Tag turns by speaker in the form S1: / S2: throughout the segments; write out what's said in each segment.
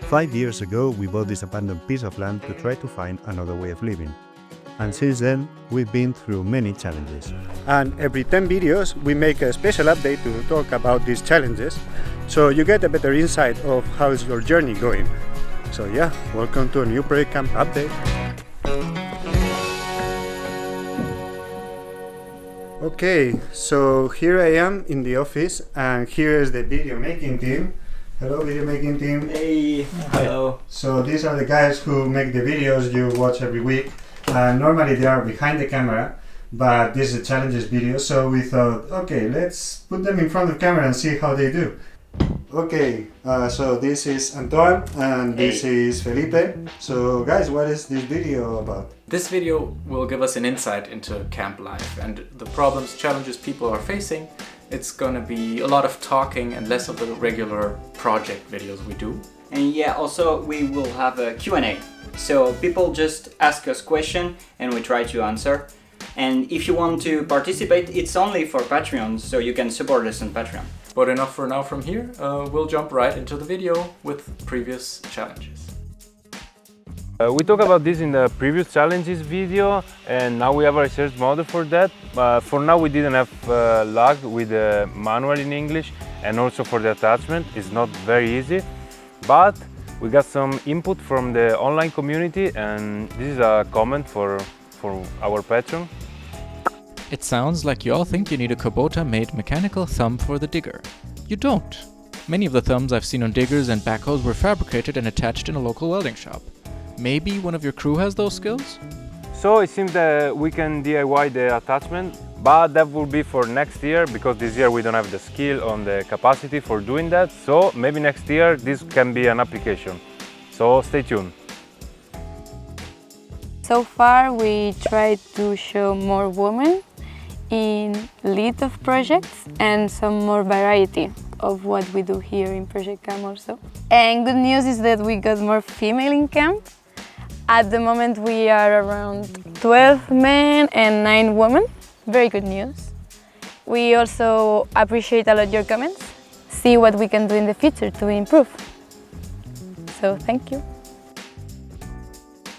S1: 5 years ago, we bought this abandoned piece of land to try to find another way of living. And since then, we've been through many challenges. And every 10 videos, we make a special update to talk about these challenges, so you get a better insight of how is your journey going. So yeah, welcome to a new Project Kamp update. Okay, so here I am in the office, and here is the video making team. Hello, video making team.
S2: Hey, hello.
S1: So these are the guys who make the videos you watch every week. Normally they are behind the camera, but this is a challenges video, so we thought, okay, let's put them in front of the camera and see how they do. Okay, so this is Antoine and this is Felipe. So guys, what is this video about?
S2: This video will give us an insight into camp life and the problems, challenges people are facing. It's gonna be a lot of talking and less of the regular project videos we do.
S3: And yeah, also we will have a Q&A. So people just ask us questions and we try to answer. And if you want to participate, it's only for Patreon, so you can support us on Patreon.
S2: But enough for now from here. We'll jump right into the video with previous challenges.
S4: We talked about this in the previous challenges video, and now we have a research model for that. For now we didn't have luck with the manual in English, and also for the attachment. It's not very easy, but we got some input from the online community, and this is a comment for our patron.
S5: It sounds like you all think you need a Kubota-made mechanical thumb for the digger. You don't. Many of the thumbs I've seen on diggers and backhoes were fabricated and attached in a local welding shop. Maybe one of your crew has those skills?
S4: So it seems that we can DIY the attachment, but that will be for next year, because this year we don't have the skill on the capacity for doing that. So maybe next year this can be an application. So stay tuned.
S6: So far we tried to show more women in lead of projects and some more variety of what we do here in Project Kamp also. And good news is that we got more female in camp. At the moment we are around 12 men and 9 women. Very good news. We also appreciate a lot your comments. See what we can do in the future to improve. So thank you.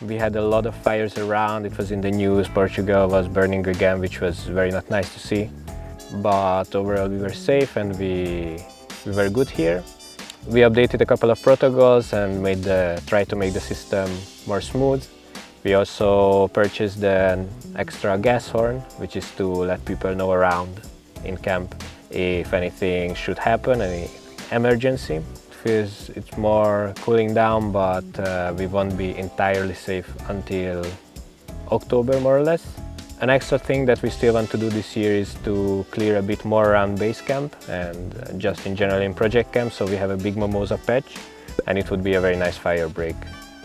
S7: We had a lot of fires around. It was in the news. Portugal was burning again, which was very not nice to see. But overall we were safe and we were good here. We updated a couple of protocols and tried to make the system more smooth. We also purchased an extra gas horn, which is to let people know around in camp if anything should happen, any emergency. It's more cooling down, but we won't be entirely safe until October, more or less. An extra thing that we still want to do this year is to clear a bit more around base camp and just in general in Project Kamp, so we have a big mimosa patch and it would be a very nice fire break.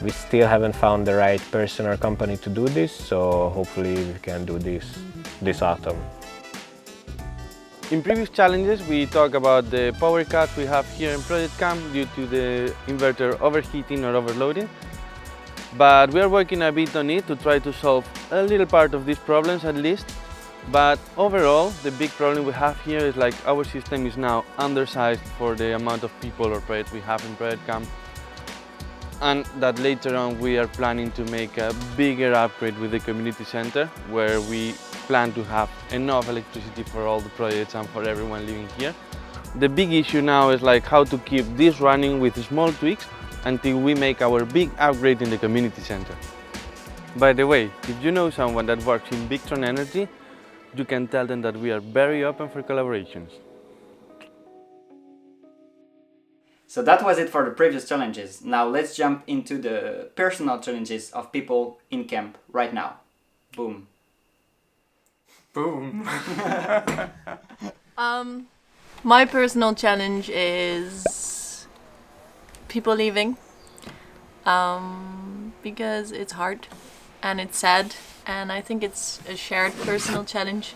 S7: We still haven't found the right person or company to do this, so hopefully we can do this autumn.
S8: In previous challenges we talked about the power cuts we have here in Project Kamp due to the inverter overheating or overloading. But we are working a bit on it to try to solve a little part of these problems at least. But overall, the big problem we have here is like our system is now undersized for the amount of people or projects we have in Project Kamp. And that later on we are planning to make a bigger upgrade with the community center, where we plan to have enough electricity for all the projects and for everyone living here. The big issue now is like how to keep this running with small tweaks until we make our big upgrade in the community center. By the way, if you know someone that works in Victron Energy, you can tell them that we are very open for collaborations.
S3: So that was it for the previous challenges. Now let's jump into the personal challenges of people in camp right now. Boom.
S2: Boom.
S9: My personal challenge is people leaving, because it's hard and it's sad, and I think it's a shared personal challenge.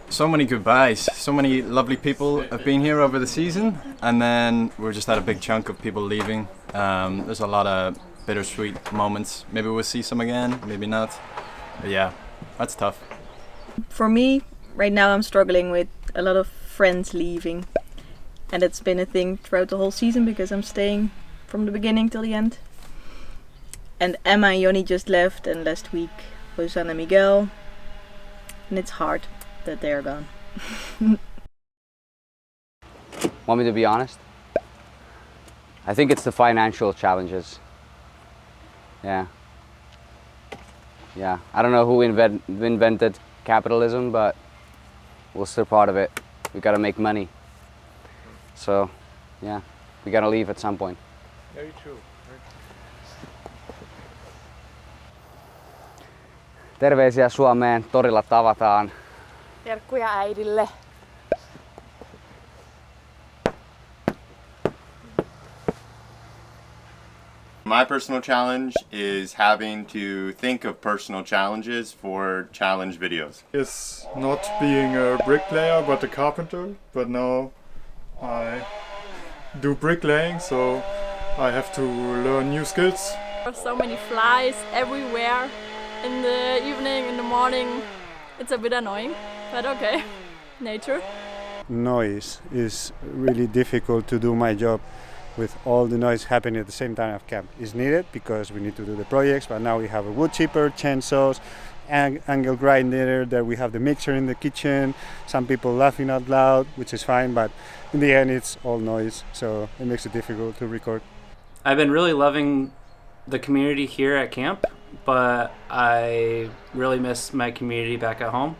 S10: So many goodbyes, so many lovely people have been here over the season, and then we're just at a big chunk of people leaving. There's a lot of bittersweet moments. Maybe we'll see some again, maybe not. But yeah, that's tough.
S11: For me, right now I'm struggling with a lot of friends leaving, and it's been a thing throughout the whole season because I'm staying from the beginning till the end. And Emma and Yoni just left, and last week Hosanna and Miguel. And it's hard that they are gone.
S12: Want me to be honest? I think it's the financial challenges. Yeah. I don't know who invented capitalism, but we're still part of it. We gotta make money. So, yeah, we gotta leave at some point.
S4: Very true.
S12: Terveisiä Suomeen, torilla tavataan.
S13: Terkkuja äidille.
S14: My personal challenge is having to think of personal challenges for challenge videos.
S15: It's not being a bricklayer but a carpenter, but now I do bricklaying, so I have to learn new skills.
S9: There are so many flies everywhere. In the evening, in the morning, it's a bit annoying, but okay, nature.
S16: Noise is really difficult to do my job with all the noise happening at the same time of camp. It's needed because we need to do the projects, but now we have a wood chipper, chainsaws, angle grinder, there we have the mixer in the kitchen, some people laughing out loud, which is fine, but in the end it's all noise, so it makes it difficult to record.
S17: I've been really loving the community here at camp, but I really miss my community back at home.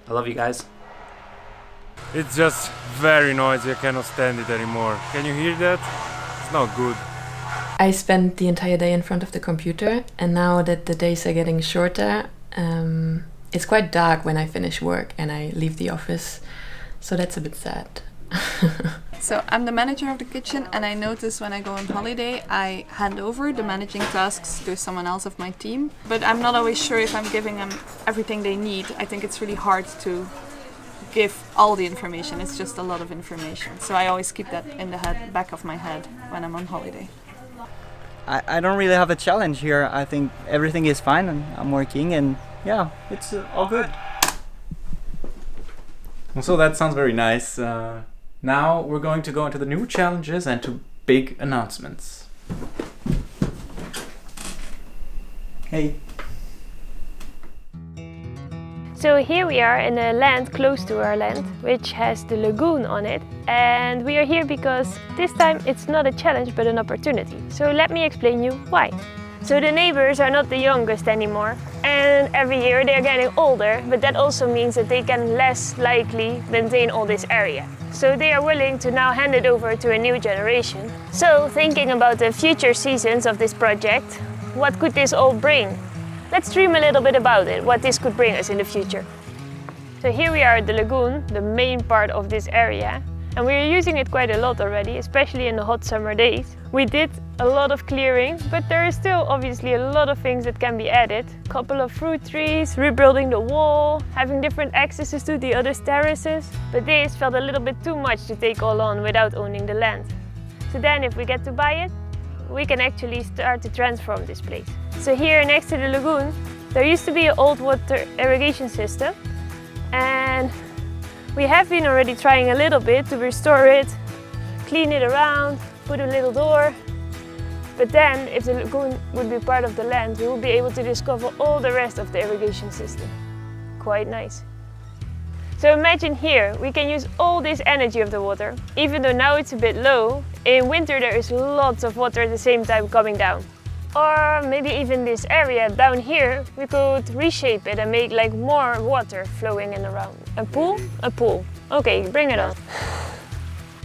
S17: I love you guys.
S4: It's just very noisy, I cannot stand it anymore. Can you hear that? It's not good.
S18: I spent the entire day in front of the computer, and now that the days are getting shorter, it's quite dark when I finish work and I leave the office, so that's a bit sad.
S19: So I'm the manager of the kitchen, and I notice when I go on holiday I hand over the managing tasks to someone else of my team, but I'm not always sure if I'm giving them everything they need. I think it's really hard to give all the information, it's just a lot of information, so I always keep that in the back of my head when I'm on holiday.
S20: I don't really have a challenge here. I think everything is fine and I'm working, and yeah, it's all good.
S2: So that sounds very nice. Now we're going to go into the new challenges and to big announcements.
S20: Hey.
S21: So here we are in a land close to our land, which has the lagoon on it. And we are here because this time it's not a challenge but an opportunity. So let me explain you why. So the neighbors are not the youngest anymore, and every year they are getting older, but that also means that they can less likely maintain all this area. So they are willing to now hand it over to a new generation. So thinking about the future seasons of this project, what could this all bring? Let's dream a little bit about it, what this could bring us in the future. So here we are at the lagoon, the main part of this area. And we are using it quite a lot already, especially in the hot summer days. We did a lot of clearing, but there is still obviously a lot of things that can be added. A couple of fruit trees, rebuilding the wall, having different accesses to the other terraces. But this felt a little bit too much to take all on without owning the land. So then if we get to buy it, we can actually start to transform this place. So here next to the lagoon, there used to be an old water irrigation system. And we have been already trying a little bit to restore it, clean it around, put a little door. But then, if the lagoon would be part of the land, we would be able to discover all the rest of the irrigation system. Quite nice. So imagine here, we can use all this energy of the water. Even though now it's a bit low, in winter there is lots of water at the same time coming down. Or maybe even this area down here, we could reshape it and make like more water flowing in around. A pool? A pool. Okay, bring it on.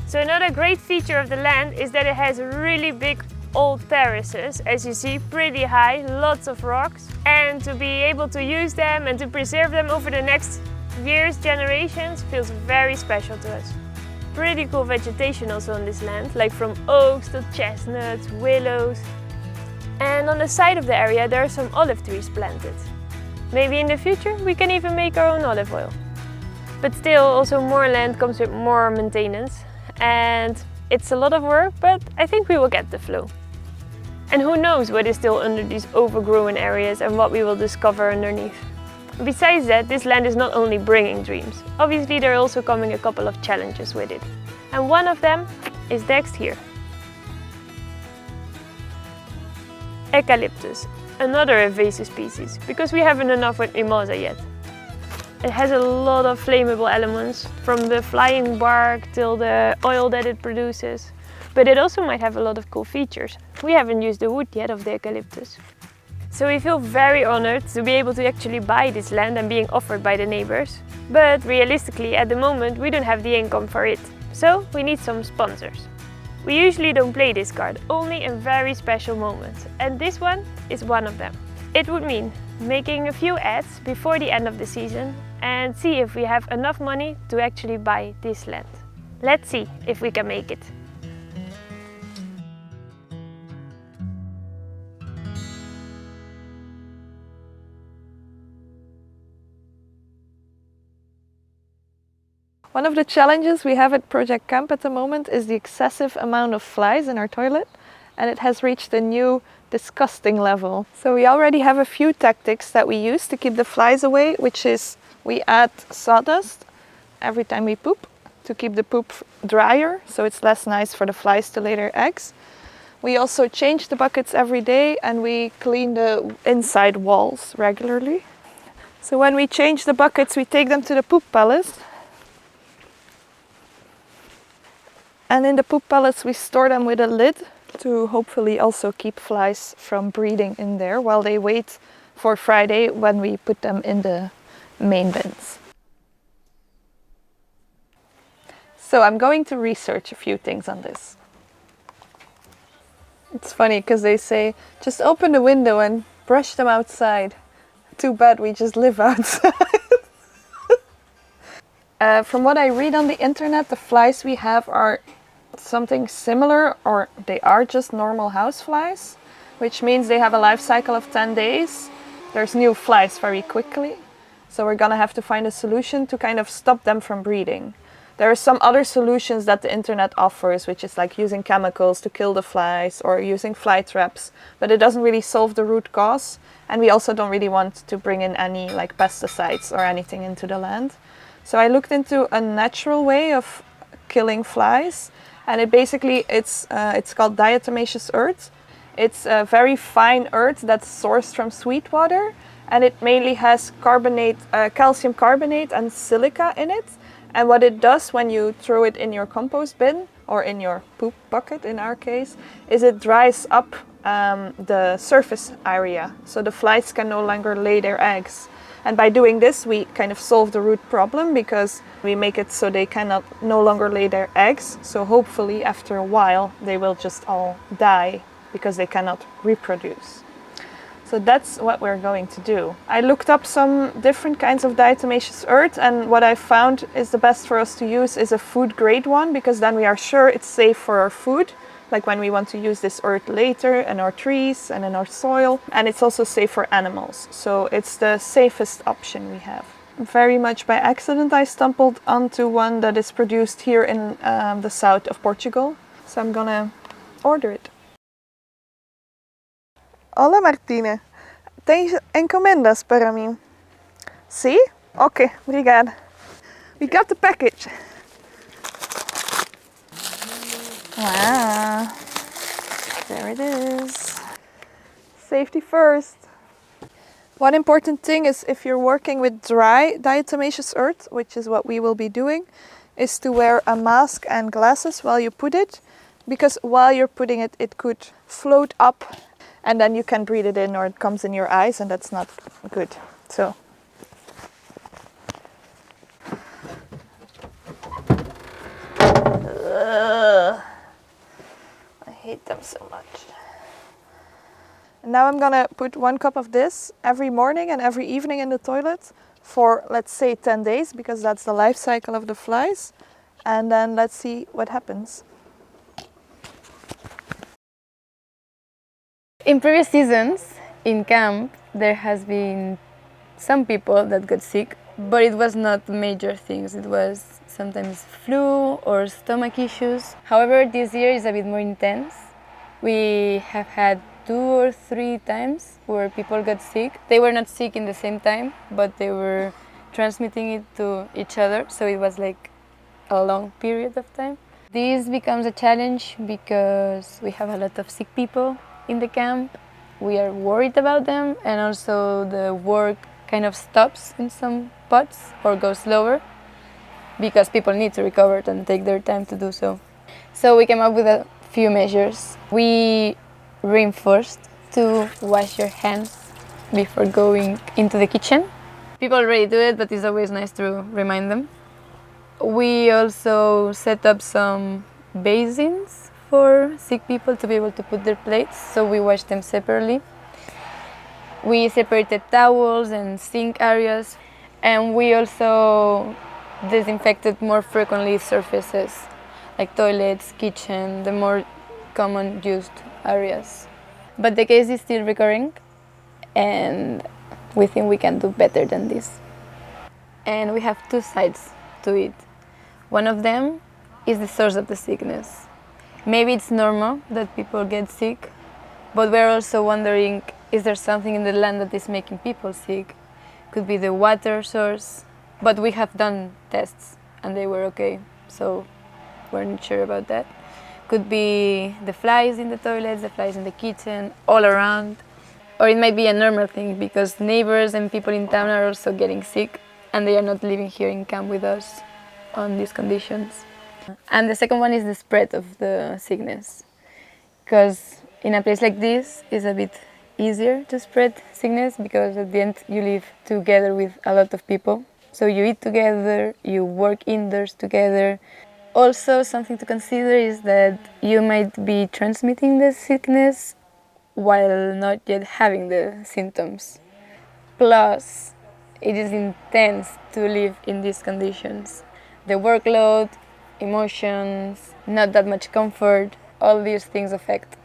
S21: So another great feature of the land is that it has really big old terraces, as you see, pretty high, lots of rocks. And to be able to use them and to preserve them over the next years, generations, feels very special to us. Pretty cool vegetation also on this land, like from oaks to chestnuts, willows. And on the side of the area there are some olive trees planted. Maybe in the future we can even make our own olive oil. But still, also more land comes with more maintenance. And it's a lot of work, but I think we will get the flow. And who knows what is still under these overgrown areas and what we will discover underneath. Besides that, this land is not only bringing dreams. Obviously there are also coming a couple of challenges with it. And one of them is next here. Eucalyptus, another invasive species, because we haven't enough with mimosa yet. It has a lot of flammable elements, from the flying bark till the oil that it produces. But it also might have a lot of cool features. We haven't used the wood yet of the eucalyptus. So we feel very honored to be able to actually buy this land and being offered by the neighbors. But realistically, at the moment, we don't have the income for it. So we need some sponsors. We usually don't play this card, only in very special moments. And this one is one of them. It would mean making a few ads before the end of the season and see if we have enough money to actually buy this land. Let's see if we can make it.
S19: One of the challenges we have at Project Kamp at the moment is the excessive amount of flies in our toilet, and it has reached a new disgusting level. So we already have a few tactics that we use to keep the flies away, which is we add sawdust every time we poop to keep the poop drier, so it's less nice for the flies to lay their eggs. We also change the buckets every day and we clean the inside walls regularly. So when we change the buckets, we take them to the poop palace. And in the poop pellets we store them with a lid to hopefully also keep flies from breeding in there while they wait for Friday when we put them in the main bins. So I'm going to research a few things on this. It's funny because they say just open the window and brush them outside. Too bad we just live outside. From what I read on the internet, the flies we have are something similar, or they are just normal house flies, which means they have a life cycle of 10 days. There's new flies very quickly, so we're gonna have to find a solution to kind of stop them from breeding. There are some other solutions that the internet offers, which is like using chemicals to kill the flies or using fly traps, but it doesn't really solve the root cause, and we also don't really want to bring in any like pesticides or anything into the land. So I looked into a natural way of killing flies, and it's called diatomaceous earth. It's a very fine earth that's sourced from sweet water, and it mainly has calcium carbonate and silica in it. And what it does when you throw it in your compost bin, or in your poop bucket in our case, is it dries up the surface area, so the flies can no longer lay their eggs. And by doing this, we kind of solve the root problem, because we make it so they cannot no longer lay their eggs. So hopefully after a while they will just all die because they cannot reproduce. So that's what we're going to do. I looked up some different kinds of diatomaceous earth, and what I found is the best for us to use is a food grade one, because then we are sure it's safe for our food. Like when we want to use this earth later in our trees and in our soil. And it's also safe for animals. So it's the safest option we have. Very much by accident I stumbled onto one that is produced here in the south of Portugal. So I'm gonna order it. Hola Martina, tens encomendas para mim? Sí? Okay, obrigada. We got the package. Wow, there it is. Safety first. One important thing is, if you're working with dry diatomaceous earth, which is what we will be doing, is to wear a mask and glasses while you put it, because while you're putting it, it could float up and then you can breathe it in, or it comes in your eyes, and that's not good. So. I hate them so much. And now I'm gonna put 1 cup of this every morning and every evening in the toilet for, let's say, 10 days, because that's the life cycle of the flies. And then let's see what happens.
S6: In previous seasons in camp, there has been some people that got sick, but it was not major things. It was sometimes flu or stomach issues. However, this year is a bit more intense. We have had 2 or 3 times where people got sick. They were not sick in the same time, but they were transmitting it to each other, so it was like a long period of time. This becomes a challenge because we have a lot of sick people in the camp, we are worried about them, and also the work kind of stops in some spots or goes slower because people need to recover and take their time to do so. So we came up with a few measures. We reinforced to wash your hands before going into the kitchen. People already do it, but it's always nice to remind them. We also set up some basins for sick people to be able to put their plates, so we wash them separately. We separated towels and sink areas, and we also disinfected more frequently surfaces like toilets, kitchen, the more common used areas. But the case is still recurring, and we think we can do better than this. And we have two sides to it. One of them is the source of the sickness. Maybe it's normal that people get sick, but we're also wondering, is there something in the land that is making people sick? Could be the water source, but we have done tests and they were okay, so we're not sure about that. Could be the flies in the toilets, the flies in the kitchen, all around. Or it might be a normal thing because neighbors and people in town are also getting sick and they are not living here in camp with us on these conditions. And the second one is the spread of the sickness, because in a place like this it's a bit easier to spread sickness because at the end you live together with a lot of people. So you eat together, you work indoors together. Also, something to consider is that you might be transmitting the sickness while not yet having the symptoms. Plus, it is intense to live in these conditions. The workload, emotions, not that much comfort, all these things affect.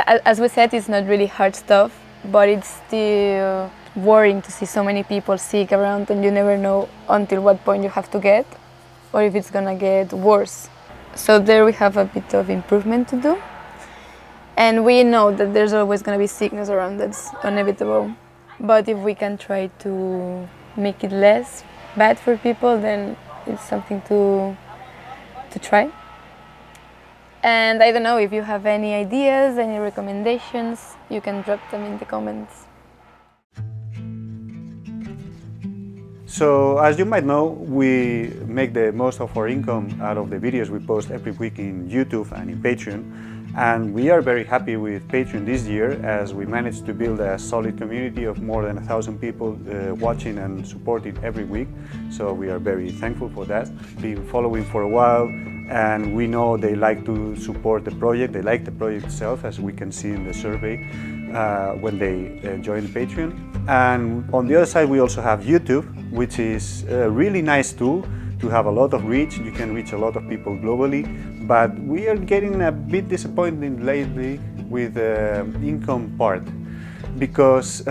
S6: As we said, it's not really hard stuff, but it's still worrying to see so many people sick around and you never know until what point you have to get or if it's gonna get worse. So there we have a bit of improvement to do. And we know that there's always gonna be sickness around, that's inevitable. But if we can try to make it less bad for people, then it's something to try. And I don't know, if you have any ideas, any recommendations, you can drop them in the comments.
S16: So, as you might know, we make the most of our income out of the videos we post every week in YouTube and in Patreon. And we are very happy with Patreon this year as we managed to build a solid community of more than 1,000 people watching and supporting every week. So we are very thankful for that. Been following for a while and we know they like to support the project. They like the project itself, as we can see in the survey when they join Patreon. And on the other side we also have YouTube, which is a really nice tool to have a lot of reach. You can reach a lot of people globally, but we are getting a bit disappointed lately with the income part because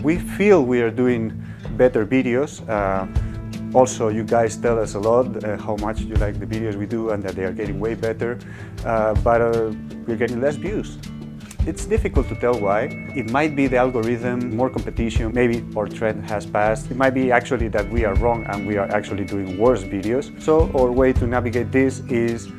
S16: we feel we are doing better videos. Also, you guys tell us a lot how much you like the videos we do and that they are getting way better, but we're getting less views. It's difficult to tell why. It might be the algorithm, more competition, maybe our trend has passed. It might be actually that we are wrong and we are actually doing worse videos. So our way to navigate this is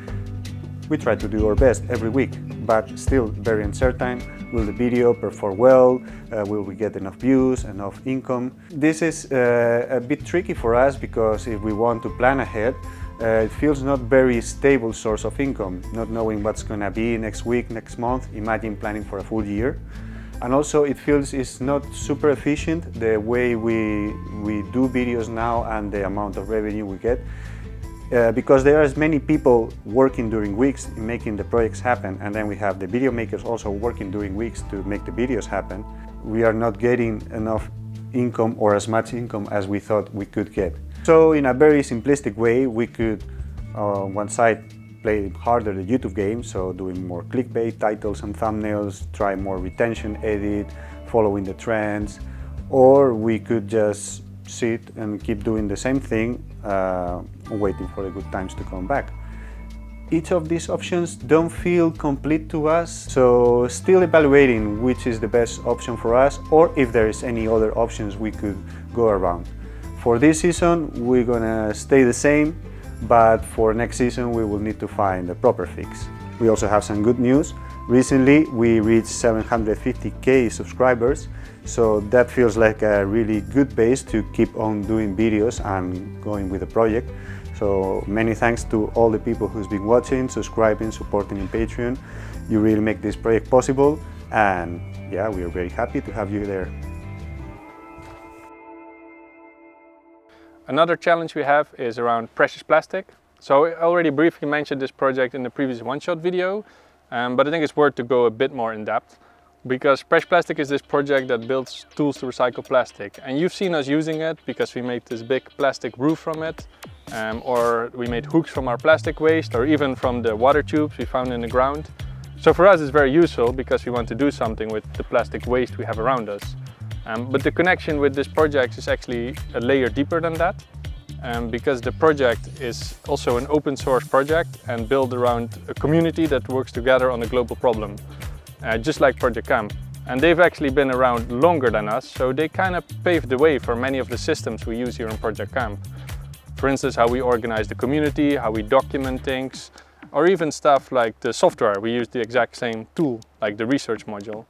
S16: we try to do our best every week, but still very uncertain. Will the video perform well? Will we get enough views, enough income? This is a bit tricky for us because if we want to plan ahead, it feels not very stable source of income, not knowing what's going to be next week, next month. Imagine planning for a full year. And also it feels it's not super efficient the way we do videos now and the amount of revenue we get. Because there are as many people working during weeks in making the projects happen, and then we have the video makers also working during weeks to make the videos happen. We are not getting enough income or as much income as we thought we could get. So in a very simplistic way, we could, on one side, play harder the YouTube game, so doing more clickbait, titles and thumbnails, try more retention, edit, following the trends, or we could just sit and keep doing the same thing, waiting for the good times to come back. Each of these options don't feel complete to us, so still evaluating which is the best option for us or if there is any other options we could go around. For this season, we're gonna stay the same, but for next season we will need to find a proper fix. We also have some good news. Recently we reached 750k subscribers, so that feels like a really good base to keep on doing videos and going with the project. So many thanks to all the people who's been watching, subscribing, supporting in Patreon. You really make this project possible, and yeah, we are very happy to have you there.
S1: Another challenge we have is around precious plastic. So I already briefly mentioned this project in the previous one-shot video, but I think it's worth to go a bit more in depth, because precious plastic is this project that builds tools to recycle plastic. And you've seen us using it because we made this big plastic roof from it, or we made hooks from our plastic waste, or even from the water tubes we found in the ground. So for us it's very useful because we want to do something with the plastic waste we have around us. But the connection with this project is actually a layer deeper than that, because the project is also an open source project and built around a community that works together on a global problem, just like Project Kamp. And they've actually been around longer than us, so they kind of paved the way for many of the systems we use here in Project Kamp. For instance, how we organize the community, how we document things, or even stuff like the software. We use the exact same tool, like the research module.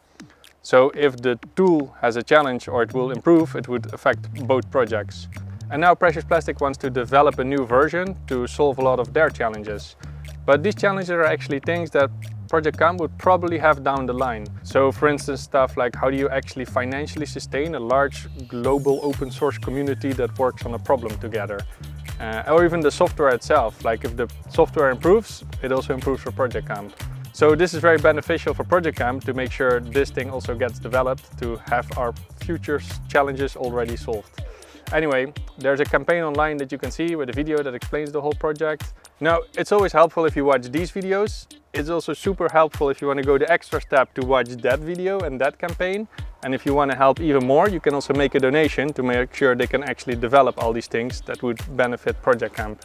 S1: So if the tool has a challenge or it will improve, it would affect both projects. And now Precious Plastic wants to develop a new version to solve a lot of their challenges. But these challenges are actually things that Project Kamp would probably have down the line. So for instance, stuff like how do you actually financially sustain a large global open source community that works on a problem together? Or even the software itself, like if the software improves, it also improves for Project Kamp. So this is very beneficial for Project Kamp to make sure this thing also gets developed to have our future challenges already solved. Anyway, there's a campaign online that you can see with a video that explains the whole project. Now, it's always helpful if you watch these videos. It's also super helpful if you want to go the extra step to watch that video and that campaign. And if you want to help even more, you can also make a donation to make sure they can actually develop all these things that would benefit Project Kamp.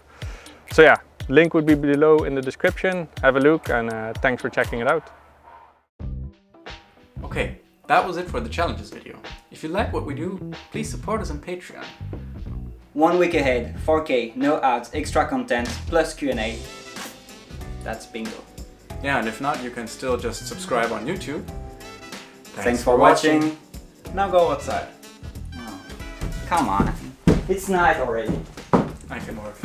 S1: So yeah, link would be below in the description. Have a look, and thanks for checking it out.
S2: Okay, that was it for the challenges video. If you like what we do, please support us on Patreon.
S3: 1 week ahead, 4K, no ads, extra content, plus Q&A. That's bingo.
S2: Yeah, and if not, you can still just subscribe on YouTube.
S3: Thanks for watching.
S2: Now go outside.
S3: Oh, come on, it's night already.
S2: I can work.